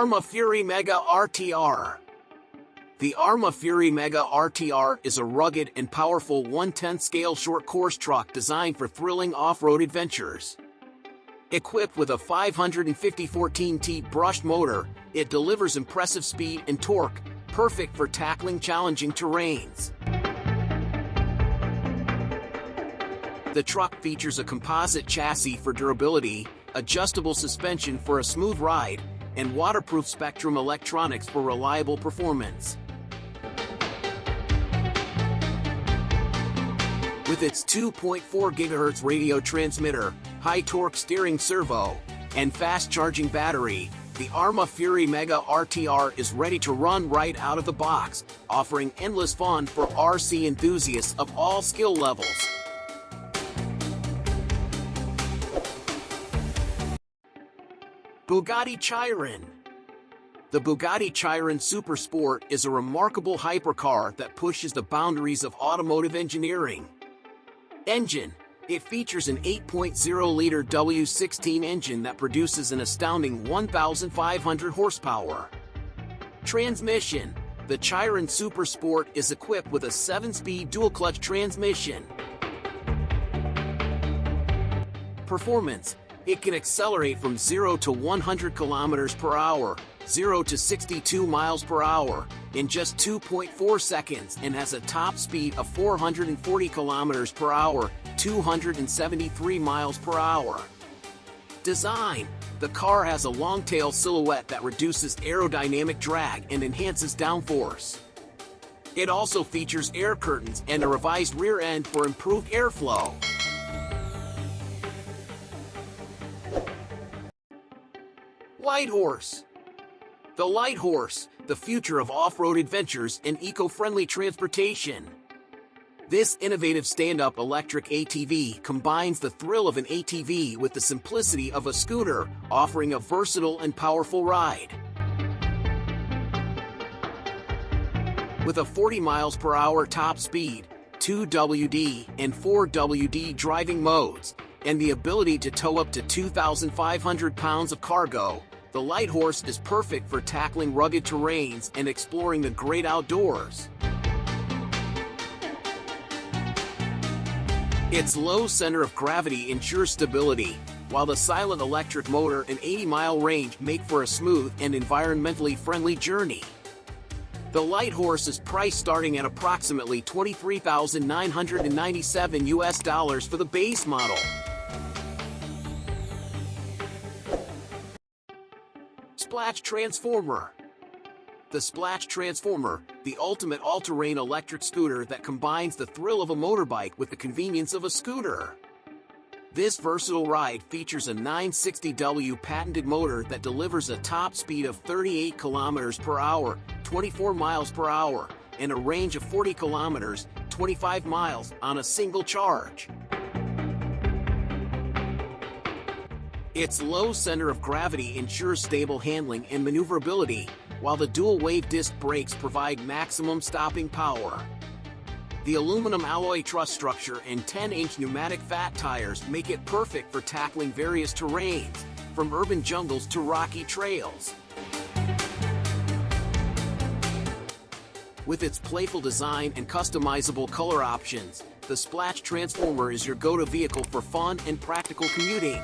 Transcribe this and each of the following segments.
Arrma Fury Mega RTR. The Arrma Fury Mega RTR is a rugged and powerful 1/10 scale short course truck designed for thrilling off-road adventures. Equipped with a 550/14T brushed motor, it delivers impressive speed and torque, perfect for tackling challenging terrains. The truck features a composite chassis for durability, adjustable suspension for a smooth ride, and waterproof Spectrum electronics for reliable performance. With its 2.4 GHz radio transmitter, high-torque steering servo, and fast-charging battery, the Arrma Fury Mega RTR is ready to run right out of the box, offering endless fun for RC enthusiasts of all skill levels. Bugatti Chiron. The Bugatti Chiron Super Sport is a remarkable hypercar that pushes the boundaries of automotive engineering. Engine. It features an 8.0-liter W16 engine that produces an astounding 1,500 horsepower. Transmission. The Chiron Super Sport is equipped with a 7-speed dual-clutch transmission. Performance. It can accelerate from 0 to 100 km per hour, 0 to 62 miles per hour, in just 2.4 seconds and has a top speed of 440 km per hour, 273 miles per hour. Design. The car has a long-tail silhouette that reduces aerodynamic drag and enhances downforce. It also features air curtains and a revised rear end for improved airflow. LyteHorse. The LyteHorse, the future of off-road adventures and eco-friendly transportation. This innovative stand-up electric ATV combines the thrill of an ATV with the simplicity of a scooter, offering a versatile and powerful ride. With a 40 miles per hour top speed, 2 WD and 4 WD driving modes, and the ability to tow up to 2,500 pounds of cargo, the LyteHorse is perfect for tackling rugged terrains and exploring the great outdoors. Its low center of gravity ensures stability, while the silent electric motor and 80-mile range make for a smooth and environmentally friendly journey. The LyteHorse is priced starting at approximately $23,997 for the base model. Splach Transformer. The Splach Transformer, the ultimate all-terrain electric scooter that combines the thrill of a motorbike with the convenience of a scooter. This versatile ride features a 960W patented motor that delivers a top speed of 38 km per hour, 24 miles per hour, and a range of 40 km, 25 miles on a single charge. Its low center of gravity ensures stable handling and maneuverability, while the dual-wave disc brakes provide maximum stopping power. The aluminum alloy truss structure and 10-inch pneumatic fat tires make it perfect for tackling various terrains, from urban jungles to rocky trails. With its playful design and customizable color options, the Splach Transformer is your go-to vehicle for fun and practical commuting.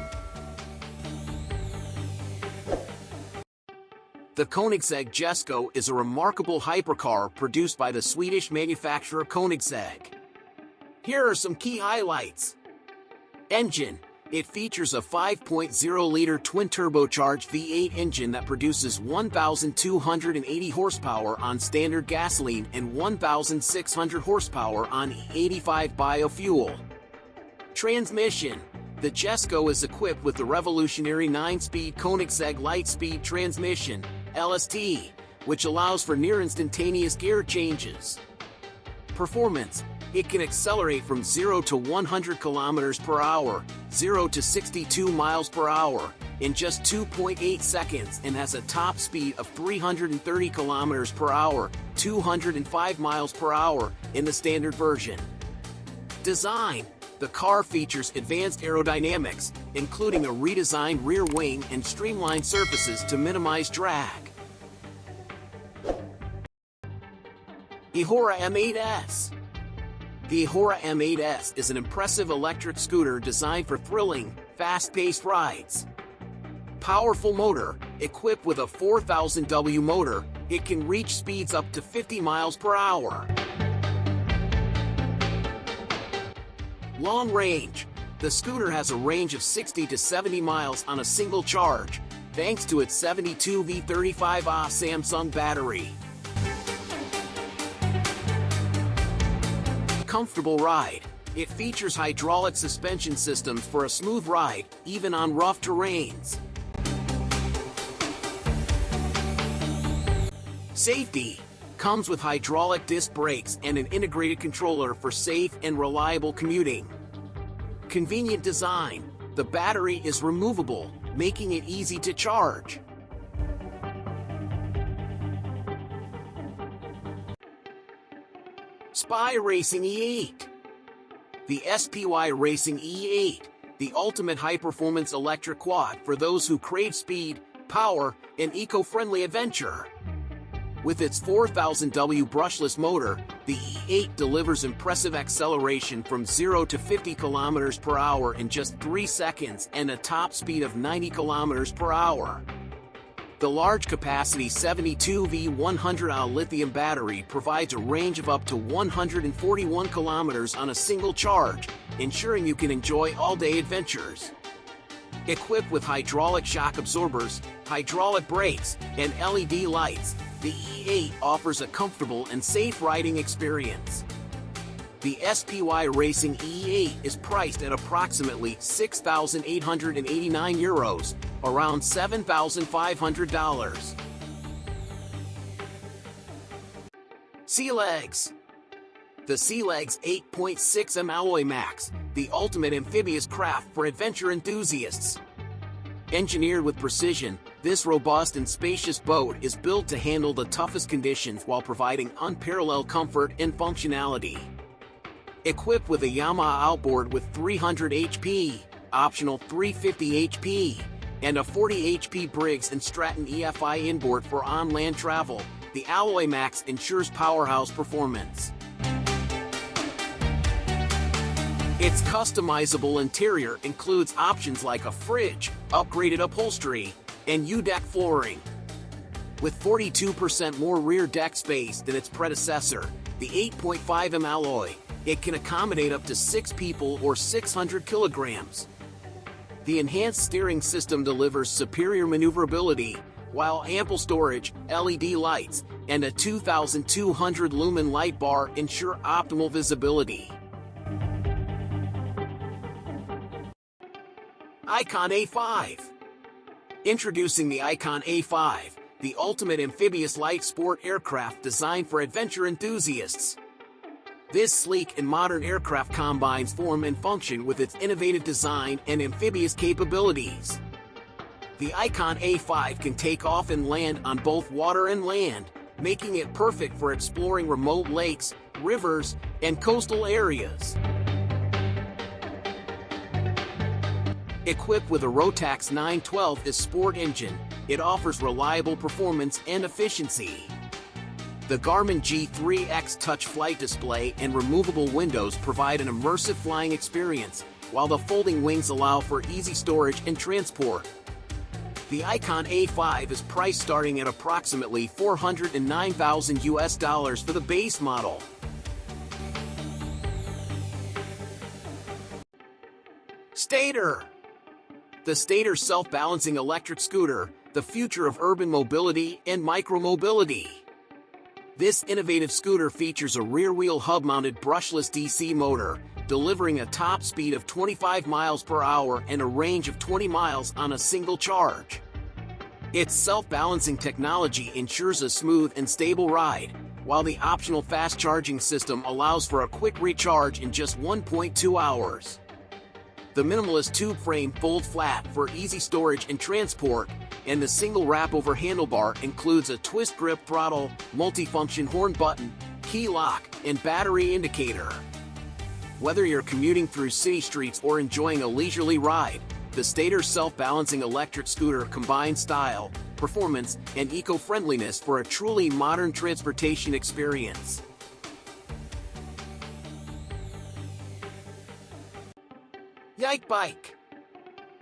The Koenigsegg Jesko is a remarkable hypercar produced by the Swedish manufacturer Koenigsegg. Here are some key highlights. Engine. It features a 5.0-liter twin-turbocharged V8 engine that produces 1,280 horsepower on standard gasoline and 1,600 horsepower on E85 biofuel. Transmission. The Jesko is equipped with the revolutionary 9-speed Koenigsegg Lightspeed transmission, LST, which allows for near-instantaneous gear changes. Performance. It can accelerate from 0 to 100 km per hour, 0 to 62 miles per hour, in just 2.8 seconds and has a top speed of 330 km per hour, 205 miles per hour in the standard version. Design. The car features advanced aerodynamics, including a redesigned rear wing and streamlined surfaces to minimize drag. Ihora M8S. The Ihora M8S is an impressive electric scooter designed for thrilling, fast-paced rides. Powerful motor, equipped with a 4000 W motor, it can reach speeds up to 50 miles per hour. Long range. The scooter has a range of 60 to 70 miles on a single charge, thanks to its 72V35Ah Samsung battery. Comfortable ride. It features hydraulic suspension systems for a smooth ride, even on rough terrains. Safety. Comes with hydraulic disc brakes and an integrated controller for safe and reliable commuting. Convenient design. The battery is removable, making it easy to charge. SPY Racing E8. The SPY Racing E8, the ultimate high-performance electric quad for those who crave speed, power, and eco-friendly adventure. With its 4000 W brushless motor, the E8 delivers impressive acceleration from 0 to 50 km per hour in just 3 seconds and a top speed of 90 km per hour. The large-capacity 72V100Ah lithium battery provides a range of up to 141 kilometers on a single charge, ensuring you can enjoy all-day adventures. Equipped with hydraulic shock absorbers, hydraulic brakes, and LED lights, the E8 offers a comfortable and safe riding experience. The SPY Racing E8 is priced at approximately €6,889, around $7,500. Sealegs. The Sealegs 8.6M Alloy Max, the ultimate amphibious craft for adventure enthusiasts. Engineered with precision, this robust and spacious boat is built to handle the toughest conditions while providing unparalleled comfort and functionality. Equipped with a Yamaha outboard with 300 HP, optional 350 HP, and a 40 HP Briggs & Stratton EFI inboard for on-land travel, the Alloy Max ensures powerhouse performance. Its customizable interior includes options like a fridge, upgraded upholstery, and U-deck flooring. With 42% more rear deck space than its predecessor, the 8.5M alloy, it can accommodate up to 6 people or 600 kilograms. The enhanced steering system delivers superior maneuverability, while ample storage, LED lights, and a 2,200 lumen light bar ensure optimal visibility. Icon A5. Introducing the Icon A5, the ultimate amphibious light sport aircraft designed for adventure enthusiasts. This sleek and modern aircraft combines form and function with its innovative design and amphibious capabilities. The Icon A5 can take off and land on both water and land, making it perfect for exploring remote lakes, rivers, and coastal areas. Equipped with a Rotax 912S sport engine, it offers reliable performance and efficiency. The Garmin G3X touch flight display and removable windows provide an immersive flying experience, while the folding wings allow for easy storage and transport. The Icon A5 is priced starting at approximately $409,000 for the base model. Stator. The Stator self-balancing electric scooter, the future of urban mobility and micromobility. This innovative scooter features a rear-wheel hub-mounted brushless DC motor, delivering a top speed of 25 miles per hour and a range of 20 miles on a single charge. Its self-balancing technology ensures a smooth and stable ride, while the optional fast-charging system allows for a quick recharge in just 1.2 hours. The minimalist tube frame folds flat for easy storage and transport, and the single wrap-over handlebar includes a twist grip throttle, multifunction horn button, key lock, and battery indicator. Whether you're commuting through city streets or enjoying a leisurely ride, the Stator self-balancing electric scooter combines style, performance, and eco-friendliness for a truly modern transportation experience. YikeBike.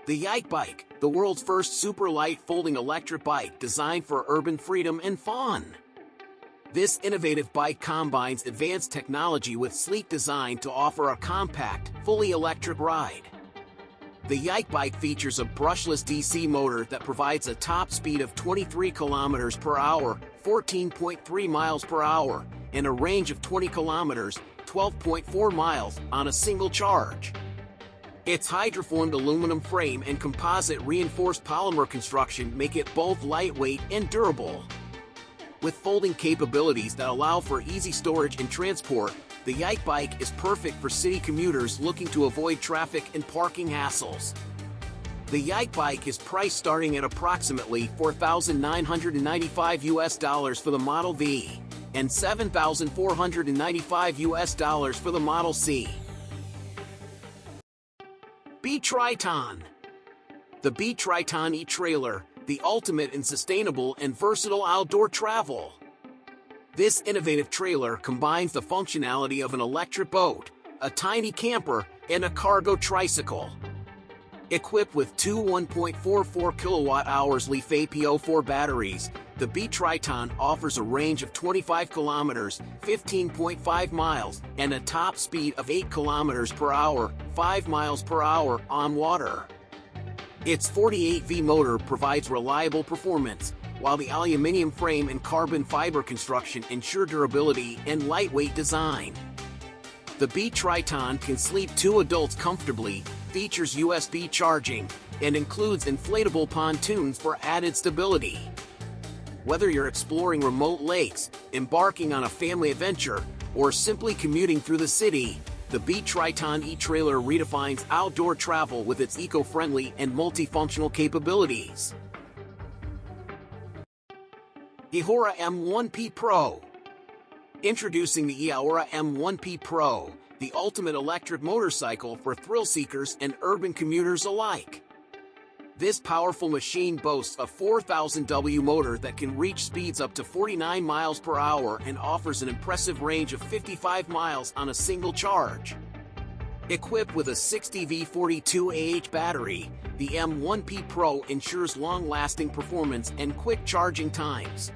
The YikeBike, the world's first super light folding electric bike designed for urban freedom and fun. This innovative bike combines advanced technology with sleek design to offer a compact, fully electric ride. The YikeBike features a brushless DC motor that provides a top speed of 23 km per hour, 14.3 miles per hour, and a range of 20 kilometers, 12.4 miles, on a single charge. Its hydroformed aluminum frame and composite reinforced polymer construction make it both lightweight and durable. With folding capabilities that allow for easy storage and transport, the YikeBike is perfect for city commuters looking to avoid traffic and parking hassles. The YikeBike is priced starting at approximately $4,995 for the Model V and $7,495 for the Model C. BeTriton. The BeTriton e-trailer, the ultimate in sustainable and versatile outdoor travel. This innovative trailer combines the functionality of an electric boat, a tiny camper, and a cargo tricycle. Equipped with two 1.44 kWh LiFePO4 batteries, the BeTriton offers a range of 25 kilometers, 15.5 miles, and a top speed of 8 kilometers per hour, 5 miles per hour, on water. Its 48V motor provides reliable performance, while the aluminum frame and carbon fiber construction ensure durability and lightweight design. The BeTriton can sleep 2 adults comfortably, features USB charging, and includes inflatable pontoons for added stability. Whether you're exploring remote lakes, embarking on a family adventure, or simply commuting through the city, the BeTriton e-trailer redefines outdoor travel with its eco-friendly and multifunctional capabilities. Ihora M1P Pro. Introducing the Ihora M1P Pro, the ultimate electric motorcycle for thrill seekers and urban commuters alike. This powerful machine boasts a 4,000 W motor that can reach speeds up to 49 miles per hour and offers an impressive range of 55 miles on a single charge. Equipped with a 60V42Ah battery, the M1P Pro ensures long-lasting performance and quick charging times.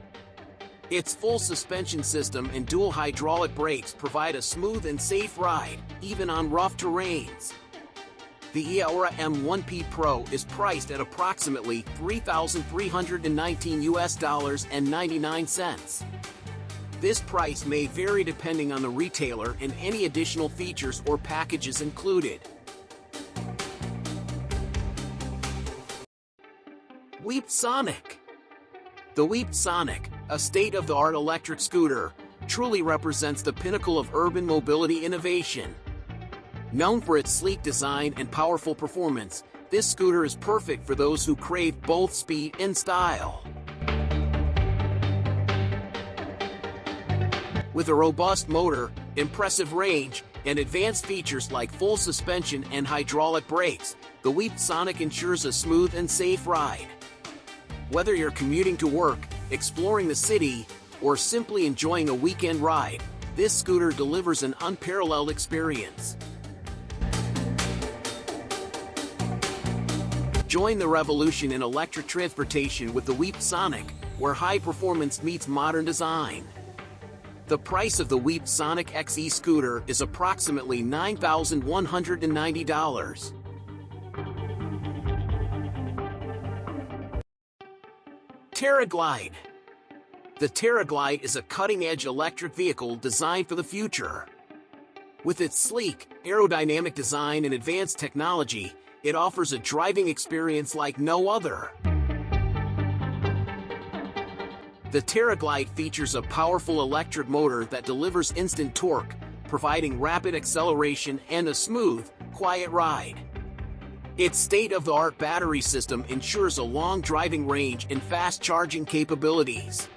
Its full suspension system and dual hydraulic brakes provide a smooth and safe ride, even on rough terrains. The Eahora M1P Pro is priced at approximately $3,319.99. This price may vary depending on the retailer and any additional features or packages included. WEPED Sonic. The WEPED Sonic, a state-of-the-art electric scooter, truly represents the pinnacle of urban mobility innovation. Known for its sleek design and powerful performance, this scooter is perfect for those who crave both speed and style. With a robust motor, impressive range, and advanced features like full suspension and hydraulic brakes, the WEPED Sonic ensures a smooth and safe ride. Whether you're commuting to work, exploring the city, or simply enjoying a weekend ride, this scooter delivers an unparalleled experience. Join the revolution in electric transportation with the WEPED Sonic, where high performance meets modern design. The price of the WEPED Sonic XE scooter is approximately $9,190. Terraglide. The Terraglide is a cutting-edge electric vehicle designed for the future. With its sleek, aerodynamic design and advanced technology, it offers a driving experience like no other. The Terraglide features a powerful electric motor that delivers instant torque, providing rapid acceleration and a smooth, quiet ride. Its state-of-the-art battery system ensures a long driving range and fast charging capabilities.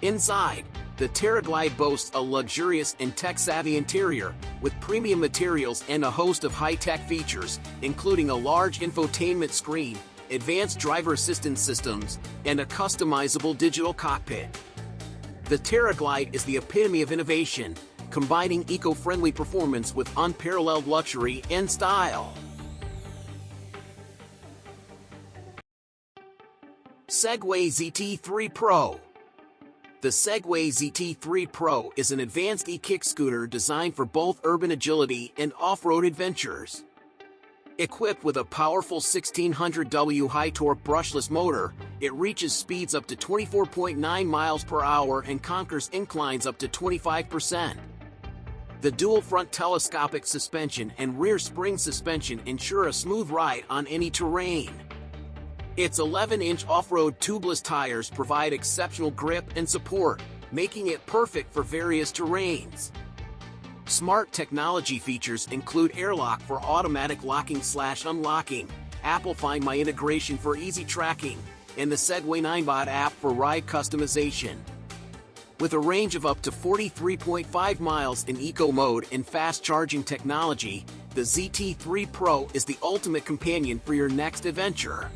Inside, the Terraglide boasts a luxurious and tech-savvy interior, with premium materials and a host of high-tech features, including a large infotainment screen, advanced driver assistance systems, and a customizable digital cockpit. The Terraglide is the epitome of innovation, combining eco-friendly performance with unparalleled luxury and style. Segway ZT3 Pro. The Segway ZT3 Pro is an advanced e-kick scooter designed for both urban agility and off-road adventures. Equipped with a powerful 1600W high-torque brushless motor, it reaches speeds up to 24.9 miles per hour and conquers inclines up to 25%. The dual-front telescopic suspension and rear spring suspension ensure a smooth ride on any terrain. Its 11-inch off-road tubeless tires provide exceptional grip and support, making it perfect for various terrains. Smart technology features include AirLock for automatic locking/unlocking, Apple Find My integration for easy tracking, and the Segway 9bot app for ride customization. With a range of up to 43.5 miles in eco mode and fast charging technology, the ZT3 Pro is the ultimate companion for your next adventure.